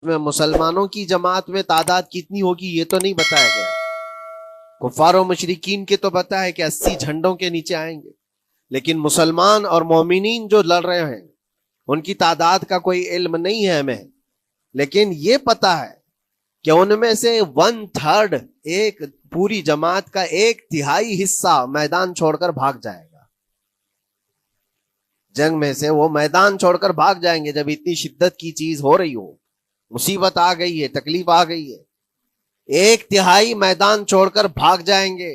میں مسلمانوں کی جماعت میں تعداد کتنی ہوگی یہ تو نہیں بتایا گیا. کفار و مشرکین کے تو پتا ہے کہ 80 جھنڈوں کے نیچے آئیں گے، لیکن مسلمان اور مومنین جو لڑ رہے ہیں ان کی تعداد کا کوئی علم نہیں ہے ہمیں. لیکن یہ پتا ہے کہ ان میں سے 1/3 ایک پوری جماعت کا 1/3 حصہ میدان چھوڑ کر بھاگ جائے گا. جنگ میں سے وہ میدان چھوڑ کر بھاگ جائیں گے جب اتنی شدت کی چیز ہو رہی ہو، مصیبت آ گئی ہے، تکلیف آ گئی ہے. 1/3 میدان چھوڑ کر بھاگ جائیں گے.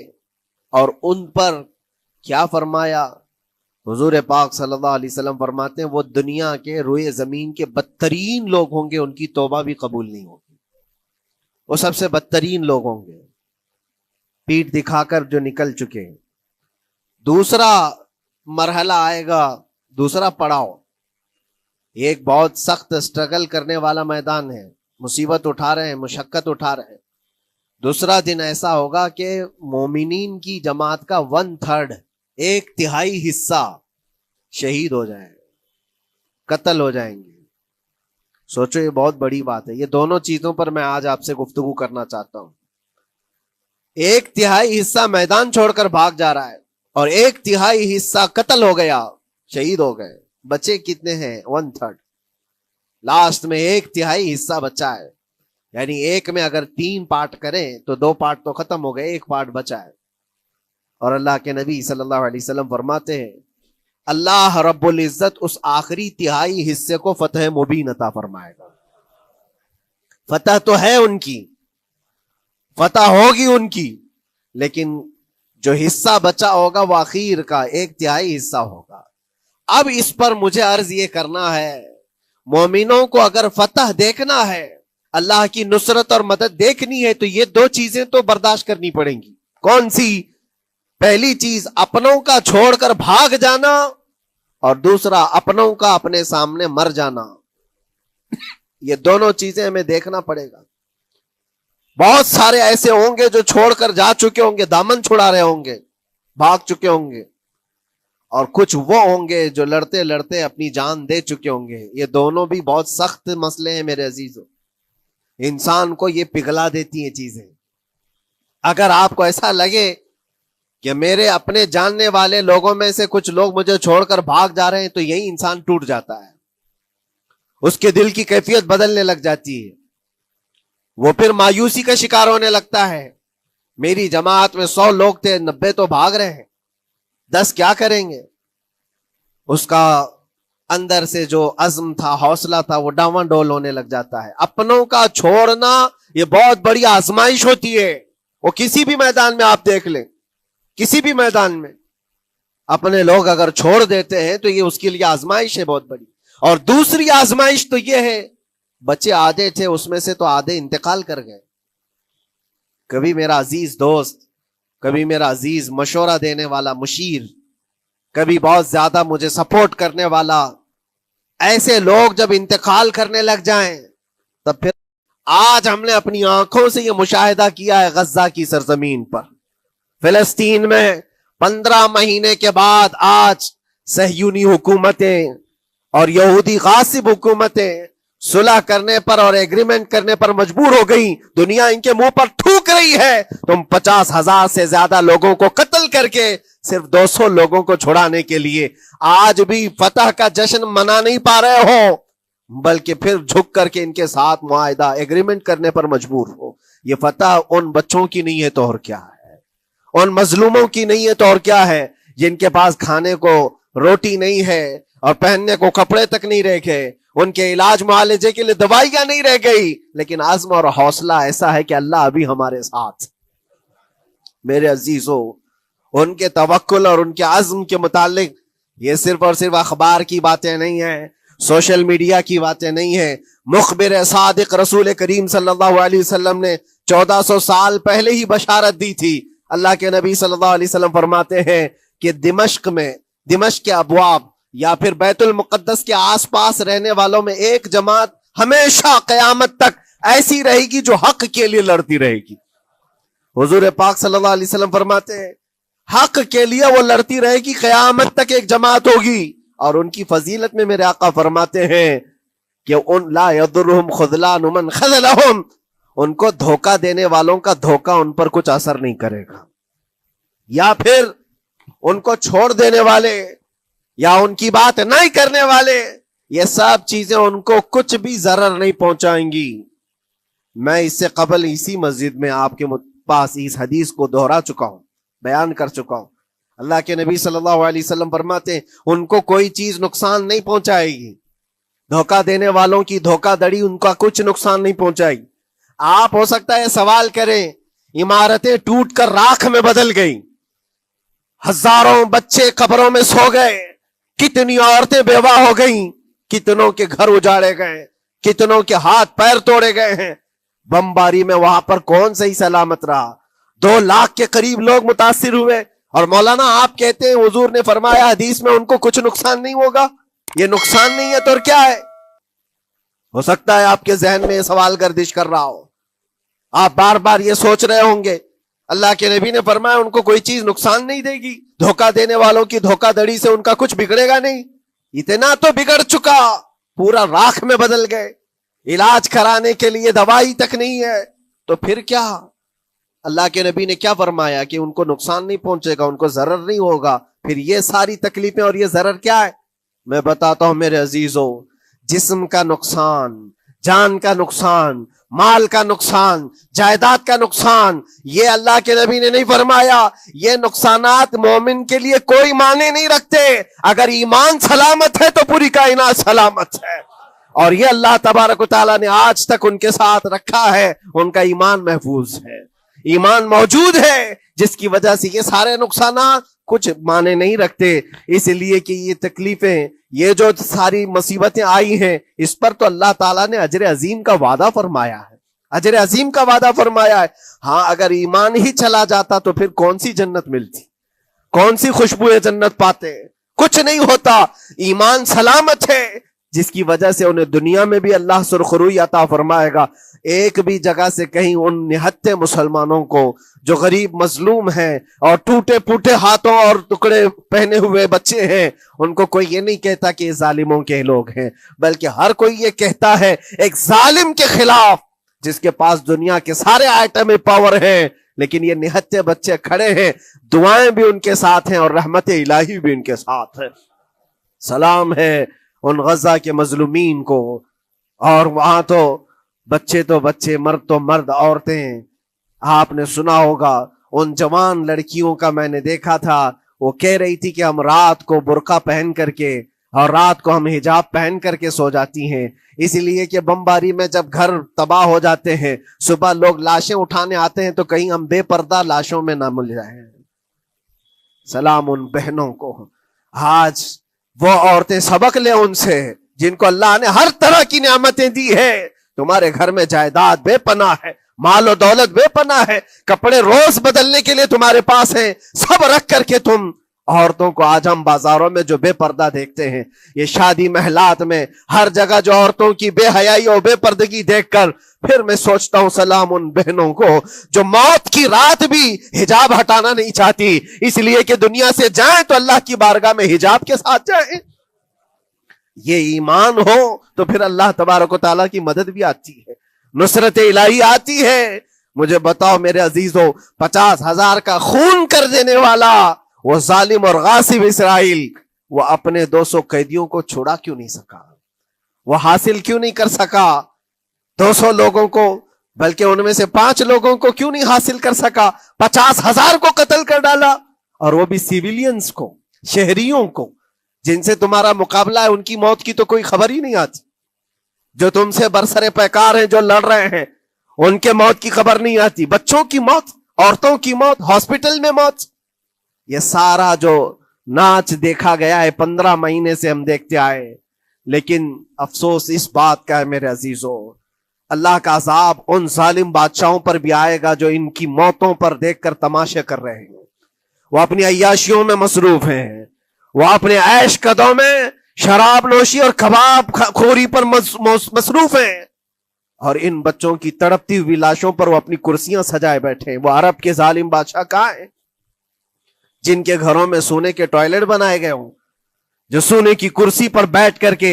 اور ان پر کیا فرمایا حضور پاک صلی اللہ علیہ وسلم؟ فرماتے ہیں وہ دنیا کے روئے زمین کے بدترین لوگ ہوں گے، ان کی توبہ بھی قبول نہیں ہوگی. وہ سب سے بدترین لوگ ہوں گے، پیٹ دکھا کر جو نکل چکے. دوسرا مرحلہ آئے گا، دوسرا پڑاؤ. یہ ایک بہت سخت اسٹرگل کرنے والا میدان ہے، مصیبت اٹھا رہے ہیں، مشقت اٹھا رہے ہیں. دوسرا دن ایسا ہوگا کہ مومنین کی جماعت کا 1/3 1/3 حصہ شہید ہو جائے گا، قتل ہو جائیں گے. سوچو یہ بہت بڑی بات ہے. یہ دونوں چیزوں پر میں آج آپ سے گفتگو کرنا چاہتا ہوں. 1/3 حصہ میدان چھوڑ کر بھاگ جا رہا ہے اور 1/3 حصہ قتل ہو گیا، شہید ہو گئے. بچے کتنے ہیں؟ 1/3. لاسٹ میں 1/3 حصہ بچا ہے. یعنی ایک میں اگر 3 پارٹ کریں تو 2 پارٹ تو ختم ہو گئے، 1 پارٹ بچا ہے. اور اللہ کے نبی صلی اللہ علیہ وسلم فرماتے ہیں اللہ رب العزت اس آخری 1/3 حصے کو فتح مبین عطا فرمائے گا. فتح تو ہے ان کی، فتح ہوگی ان کی، لیکن جو حصہ بچا ہوگا وہ اخیر کا 1/3 حصہ ہوگا. اب اس پر مجھے عرض یہ کرنا ہے، مومنوں کو اگر فتح دیکھنا ہے، اللہ کی نصرت اور مدد دیکھنی ہے، تو یہ 2 چیزیں تو برداشت کرنی پڑیں گی. کون سی؟ پہلی چیز اپنوں کا چھوڑ کر بھاگ جانا، اور دوسرا اپنوں کا اپنے سامنے مر جانا. یہ دونوں چیزیں ہمیں دیکھنا پڑے گا. بہت سارے ایسے ہوں گے جو چھوڑ کر جا چکے ہوں گے، دامن چھڑا رہے ہوں گے، بھاگ چکے ہوں گے، اور کچھ وہ ہوں گے جو لڑتے لڑتے اپنی جان دے چکے ہوں گے. یہ دونوں بھی بہت سخت مسئلے ہیں میرے عزیزوں. انسان کو یہ پگھلا دیتی ہیں چیزیں. اگر آپ کو ایسا لگے کہ میرے اپنے جاننے والے لوگوں میں سے کچھ لوگ مجھے چھوڑ کر بھاگ جا رہے ہیں، تو یہی انسان ٹوٹ جاتا ہے، اس کے دل کی کیفیت بدلنے لگ جاتی ہے. وہ پھر مایوسی کا شکار ہونے لگتا ہے. میری جماعت میں 100 لوگ تھے، 90 تو بھاگ رہے ہیں، 10 کیا کریں گے؟ اس کا اندر سے جو عزم تھا، حوصلہ تھا، وہ ڈاواں ڈول ہونے لگ جاتا ہے. اپنوں کا چھوڑنا یہ بہت بڑی آزمائش ہوتی ہے. وہ کسی بھی میدان میں آپ دیکھ لیں، کسی بھی میدان میں اپنے لوگ اگر چھوڑ دیتے ہیں تو یہ اس کے لیے آزمائش ہے بہت بڑی. اور دوسری آزمائش تو یہ ہے، بچے آدھے تھے، اس میں سے تو آدھے انتقال کر گئے. کبھی میرا عزیز دوست، کبھی میرا عزیز مشورہ دینے والا مشیر، کبھی بہت زیادہ مجھے سپورٹ کرنے والا، ایسے لوگ جب انتقال کرنے لگ جائیں، تب پھر آج ہم نے اپنی آنکھوں سے یہ مشاہدہ کیا ہے غزہ کی سرزمین پر، فلسطین میں 15 مہینے کے بعد آج صہیونی حکومتیں اور یہودی غاصب حکومتیں صلح کرنے پر اور ایگریمنٹ کرنے پر مجبور ہو گئی. دنیا ان کے منہ پر تھوک رہی ہے. تم 50,000 سے زیادہ لوگوں کو قتل کر کے صرف 200 لوگوں کو چھڑانے کے لیے آج بھی فتح کا جشن منا نہیں پا رہے ہو، بلکہ پھر جھک کر کے ان کے ساتھ معاہدہ ایگریمنٹ کرنے پر مجبور ہو. یہ فتح ان بچوں کی نہیں ہے تو اور کیا ہے، ان مظلوموں کی نہیں ہے تو اور کیا ہے، جن کے پاس کھانے کو روٹی نہیں ہے اور پہننے کو کپڑے تک نہیں رہ گئے، ان کے علاج معالجے کے لیے دوائیاں نہیں رہ گئی، لیکن عزم اور حوصلہ ایسا ہے کہ اللہ ابھی ہمارے ساتھ. میرے عزیزوں، ان کے توکل اور ان کے عزم کے متعلق یہ صرف اور صرف اخبار کی باتیں نہیں ہیں، سوشل میڈیا کی باتیں نہیں ہیں. مخبر صادق رسول کریم صلی اللہ علیہ وسلم نے 1400 سال پہلے ہی بشارت دی تھی. اللہ کے نبی صلی اللہ علیہ وسلم فرماتے ہیں کہ دمشق کے ابواب یا پھر بیت المقدس کے آس پاس رہنے والوں میں ایک جماعت ہمیشہ قیامت تک ایسی رہے گی جو حق کے لیے لڑتی رہے گی. حضور پاک صلی اللہ علیہ وسلم فرماتے ہیں حق کے لیے وہ لڑتی رہے گی، قیامت تک ایک جماعت ہوگی. اور ان کی فضیلت میں میرے آقا فرماتے ہیں کہ ان لا یضرهم خذلان من خذلهم، ان کو دھوکہ دینے والوں کا دھوکہ ان پر کچھ اثر نہیں کرے گا، یا پھر ان کو چھوڑ دینے والے یا ان کی بات نہیں کرنے والے، یہ سب چیزیں ان کو کچھ بھی ضرر نہیں پہنچائیں گی۔ میں اس سے قبل اسی مسجد میں آپ کے پاس اس حدیث کو دہرا چکا ہوں، بیان کر چکا ہوں۔ اللہ کے نبی صلی اللہ علیہ وسلم فرماتے ہیں ان کو کوئی چیز نقصان نہیں پہنچائے گی، دھوکہ دینے والوں کی دھوکہ دڑی ان کا کچھ نقصان نہیں پہنچائے گی۔ آپ ہو سکتا ہے سوال کریں، عمارتیں ٹوٹ کر راکھ میں بدل گئی، ہزاروں بچے قبروں میں سو گئے، کتنی عورتیں بیوہ ہو گئیں، کتنوں کے گھر اجاڑے گئے، کتنوں کے ہاتھ پیر توڑے گئے ہیں، بمباری میں وہاں پر کون صحیح سلامت رہا؟ 2 لاکھ کے قریب لوگ متاثر ہوئے، اور مولانا آپ کہتے ہیں حضور نے فرمایا حدیث میں ان کو کچھ نقصان نہیں ہوگا۔ یہ نقصان نہیں ہے تو اور کیا ہے؟ ہو سکتا ہے آپ کے ذہن میں یہ سوال گردش کر رہا ہو، آپ بار بار یہ سوچ رہے ہوں گے اللہ کے نبی نے فرمایا ان کو کوئی چیز نقصان نہیں دے گی، دھوکہ دینے والوں کی دھوکہ دڑی سے ان کا کچھ بگڑے گا نہیں۔ اتنا تو بگڑ چکا، پورا راکھ میں بدل گئے، علاج کرانے کے لیے دوائی تک نہیں ہے، تو پھر کیا؟ اللہ کے نبی نے کیا فرمایا کہ ان کو نقصان نہیں پہنچے گا، ان کو ضرر نہیں ہوگا۔ پھر یہ ساری تکلیفیں اور یہ ضرر کیا ہے؟ میں بتاتا ہوں میرے عزیزو، جسم کا نقصان، جان کا نقصان، مال کا نقصان، جائیداد کا نقصان، یہ اللہ کے نبی نے نہیں فرمایا۔ یہ نقصانات مومن کے لیے کوئی معنی نہیں رکھتے، اگر ایمان سلامت ہے تو پوری کائنات سلامت ہے، اور یہ اللہ تبارک و تعالیٰ نے آج تک ان کے ساتھ رکھا ہے، ان کا ایمان محفوظ ہے، ایمان موجود ہے، جس کی وجہ سے یہ سارے نقصانات کچھ معنی نہیں رکھتے۔ اس لیے کہ یہ تکلیفیں، یہ جو ساری مصیبتیں آئی ہیں، اس پر تو اللہ تعالیٰ نے اجر عظیم کا وعدہ فرمایا ہے، اجر عظیم کا وعدہ فرمایا ہے۔ ہاں اگر ایمان ہی چلا جاتا تو پھر کون سی جنت ملتی، کون سی خوشبو جنت پاتے؟ کچھ نہیں ہوتا۔ ایمان سلامت ہے، جس کی وجہ سے انہیں دنیا میں بھی اللہ سرخروئی عطا فرمائے گا۔ ایک بھی جگہ سے کہیں ان نہتے مسلمانوں کو جو غریب مظلوم ہیں اور ٹوٹے پوٹے ہاتھوں اور ٹکڑے پہنے ہوئے بچے ہیں، ان کو کوئی یہ نہیں کہتا کہ یہ ظالموں کے لوگ ہیں، بلکہ ہر کوئی یہ کہتا ہے ایک ظالم کے خلاف جس کے پاس دنیا کے سارے آئٹم پاور ہیں، لیکن یہ نہتے بچے کھڑے ہیں، دعائیں بھی ان کے ساتھ ہیں اور رحمت الہی بھی ان کے ساتھ ہے۔ سلام ہے ان غزہ کے مظلومین کو۔ اور وہاں تو بچے، مرد تو مرد، عورتیں، آپ نے سنا ہوگا ان جوان لڑکیوں کا میں نے دیکھا تھا، وہ کہہ رہی تھی کہ ہم رات کو برقع پہن کر کے اور رات کو ہم حجاب پہن کر کے سو جاتی ہیں، اس لیے کہ بمباری میں جب گھر تباہ ہو جاتے ہیں، صبح لوگ لاشیں اٹھانے آتے ہیں تو کہیں ہم بے پردہ لاشوں میں نہ مل جائیں۔ سلام ان بہنوں کو۔ آج وہ عورتیں سبق لیں ان سے جن کو اللہ نے ہر طرح کی نعمتیں دی ہے۔ تمہارے گھر میں جائیداد بے پناہ ہے، مال و دولت بے پناہ ہے، کپڑے روز بدلنے کے لیے تمہارے پاس ہیں، سب رکھ کر کے تم عورتوں کو آج ہم بازاروں میں جو بے پردہ دیکھتے ہیں، یہ شادی محلات میں ہر جگہ جو عورتوں کی بے حیائی اور بے پردگی دیکھ کر پھر میں سوچتا ہوں سلام ان بہنوں کو جو موت کی رات بھی حجاب ہٹانا نہیں چاہتی، اس لیے کہ دنیا سے جائیں تو اللہ کی بارگاہ میں حجاب کے ساتھ جائیں۔ یہ ایمان ہو تو پھر اللہ تبارک و تعالیٰ کی مدد بھی آتی ہے، نصرت الہی آتی ہے۔ مجھے بتاؤ میرے عزیزو، 50,000 کا خون کر دینے والا وہ ظالم اور غاصب اسرائیل، وہ اپنے 200 قیدیوں کو چھوڑا کیوں نہیں سکا؟ وہ حاصل کیوں نہیں کر سکا 200 لوگوں کو؟ بلکہ ان میں سے 5 لوگوں کو کیوں نہیں حاصل کر سکا؟ 50,000 کو قتل کر ڈالا، اور وہ بھی سیویلینز کو، شہریوں کو، جن سے تمہارا مقابلہ ہے، ان کی موت کی تو کوئی خبر ہی نہیں آتی۔ جو تم سے برسر پیکار ہیں، جو لڑ رہے ہیں، ان کے موت کی خبر نہیں آتی۔ بچوں کی موت، عورتوں کی موت، ہاسپٹل میں موت، یہ سارا جو ناچ دیکھا گیا ہے 15 مہینے سے ہم دیکھتے آئے۔ لیکن افسوس اس بات کا ہے میرے عزیزو، اللہ کا عذاب ان ظالم بادشاہوں پر بھی آئے گا جو ان کی موتوں پر دیکھ کر تماشے کر رہے ہیں۔ وہ اپنی عیاشیوں میں مصروف ہیں، وہ اپنے عیش قدوں میں شراب نوشی اور کباب خوری پر مصروف ہیں، اور ان بچوں کی تڑپتی ہوئی لاشوں پر وہ اپنی کرسیاں سجائے بیٹھے ہیں۔ وہ عرب کے ظالم بادشاہ کہاں ہیں جن کے گھروں میں سونے کے ٹوائلٹ بنائے گئے ہوں، جو سونے کی کرسی پر بیٹھ کر کے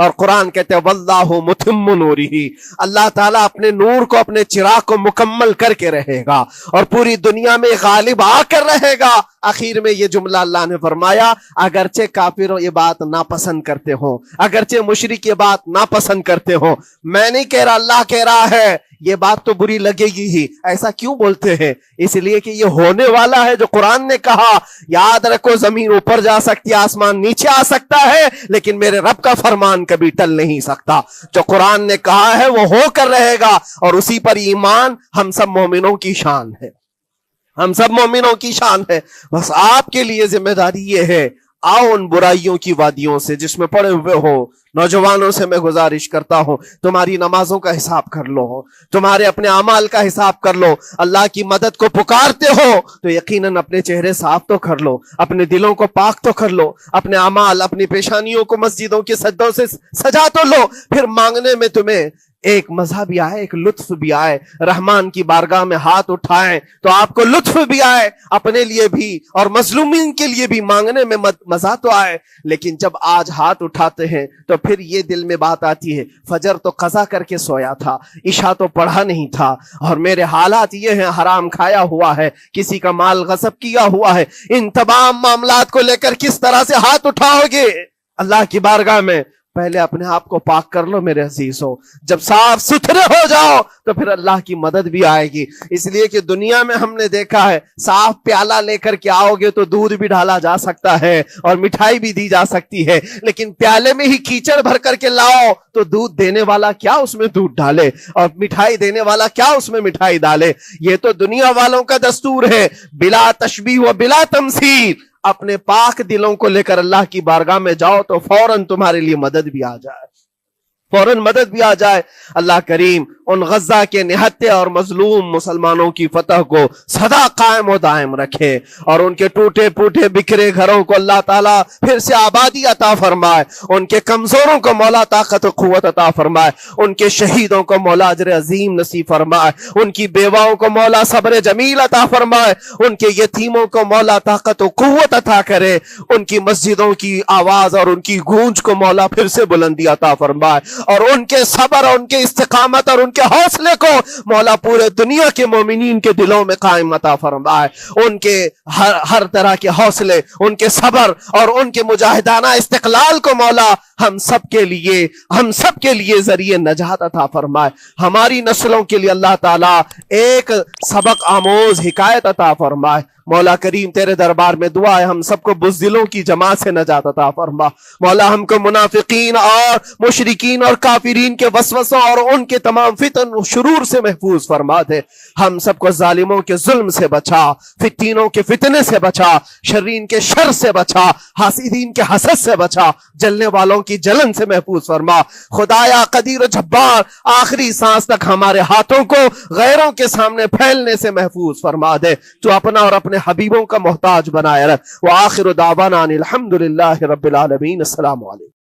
اور قرآن کہتے ہیں واللہ متم نورہ، اللہ تعالیٰ اپنے نور کو، اپنے چراغ کو مکمل کر کے رہے گا اور پوری دنیا میں غالب آ کر رہے گا۔ آخر میں یہ جملہ اللہ نے فرمایا اگرچہ کافر یہ بات ناپسند کرتے ہوں، اگرچہ مشرک یہ بات ناپسند کرتے ہوں، میں نہیں کہہ رہا، اللہ کہہ رہا ہے یہ بات تو بری لگے گی ہی۔ ایسا کیوں بولتے ہیں؟ اس لیے کہ یہ ہونے والا ہے جو قرآن نے کہا۔ یاد رکھو زمین اوپر جا سکتی ہے، آسمان نیچے آ سکتا ہے، لیکن میرے رب کا فرمان کبھی ٹل نہیں سکتا۔ جو قرآن نے کہا ہے وہ ہو کر رہے گا، اور اسی پر ایمان ہم سب مومنوں کی شان ہے، ہم سب مومنوں کی شان ہے۔ بس آپ کے لیے ذمہ داری یہ ہے، آؤ ان برائیوں کی وادیوں سے جس میں پڑے ہوئے ہو، نوجوانوں سے میں گزارش کرتا ہوں تمہاری نمازوں کا حساب کر لو، تمہارے اپنے اعمال کا حساب کر لو۔ اللہ کی مدد کو پکارتے ہو تو یقیناً اپنے چہرے صاف تو کر لو، اپنے دلوں کو پاک تو کر لو، اپنے اعمال، اپنی پیشانیوں کو مسجدوں کے سجدوں سے سجا تو لو۔ پھر مانگنے میں تمہیں ایک مزہ بھی آئے، ایک لطف بھی آئے، رحمان کی بارگاہ میں ہاتھ اٹھائیں تو آپ کو لطف بھی آئے، اپنے لیے بھی اور مظلومین کے لیے بھی مانگنے میں مزہ تو آئے۔ لیکن جب آج ہاتھ اٹھاتے ہیں تو پھر یہ دل میں بات آتی ہے فجر تو قضا کر کے سویا تھا، عشاء تو پڑھا نہیں تھا، اور میرے حالات یہ ہیں، حرام کھایا ہوا ہے، کسی کا مال غصب کیا ہوا ہے۔ ان تمام معاملات کو لے کر کس طرح سے ہاتھ اٹھاؤ گے اللہ کی بارگاہ میں؟ پہلے اپنے آپ کو پاک کر لو میرے عزیزو۔ جب صاف ستھرے ہو جاؤ تو پھر اللہ کی مدد بھی آئے گی۔ اس لیے کہ دنیا میں ہم نے دیکھا ہے صاف پیالہ لے کر کے آؤ گے تو دودھ بھی ڈالا جا سکتا ہے اور مٹھائی بھی دی جا سکتی ہے، لیکن پیالے میں ہی کیچڑ بھر کر کے لاؤ تو دودھ دینے والا کیا اس میں دودھ ڈالے اور مٹھائی دینے والا کیا اس میں مٹھائی ڈالے۔ یہ تو دنیا والوں کا دستور ہے، بلا تشبیہ و بلا تمثیل۔ اپنے پاک دلوں کو لے کر اللہ کی بارگاہ میں جاؤ تو فوراً تمہارے لیے مدد بھی آ جائے، فوراً مدد بھی آ جائے۔ اللہ کریم ان غزہ کے نہتے اور مظلوم مسلمانوں کی فتح کو سدا قائم و دائم رکھے، اور ان کے ٹوٹے پھوٹے بکھرے گھروں کو اللہ تعالیٰ پھر سے آبادی عطا فرمائے، ان کے کمزوروں کو مولا طاقت و قوت عطا فرمائے، ان کے شہیدوں کو مولا اجر عظیم نصیب فرمائے، ان کی بیواؤں کو مولا صبر جمیل عطا فرمائے، ان کے یتیموں کو مولا طاقت و قوت عطا کرے، ان کی مسجدوں کی آواز اور ان کی گونج کو مولا پھر سے بلندی عطا فرمائے، اور ان کے صبر اور ان کے استقامت اور ان کے حوصلے کو مولا پورے دنیا کے مومنین کے دلوں میں قائم عطا فرمائے۔ ان کے ہر طرح کے حوصلے، ان کے صبر اور ان کے مجاہدانہ استقلال کو مولا ہم سب کے لیے ذریعے نجات عطا فرمائے۔ ہماری نسلوں کے لیے اللہ تعالیٰ ایک سبق آموز حکایت عطا فرمائے۔ مولا کریم تیرے دربار میں دعا ہے ہم سب کو بزدلوں کی جماعت سے نجات عطا فرما۔ مولا ہم کو منافقین اور مشرکین اور کافرین کے وسوسوں اور ان کے تمام فتن و شرور سے محفوظ فرما دے۔ ہم سب کو ظالموں کے ظلم سے بچا، فتینوں کے فتنے سے بچا، شرین کے شر سے بچا، حاسدین کے حسد سے بچا، جلنے والوں کی جلن سے محفوظ فرما۔ خدایا قدیر و جبار آخری سانس تک ہمارے ہاتھوں کو غیروں کے سامنے پھیلنے سے محفوظ فرما دے۔ تو اپنا اور اپنے حبیبوں کا محتاج بنائے رکھ۔ وآخر دعوانا ان الحمدللہ رب العالمین۔ السلام علیکم۔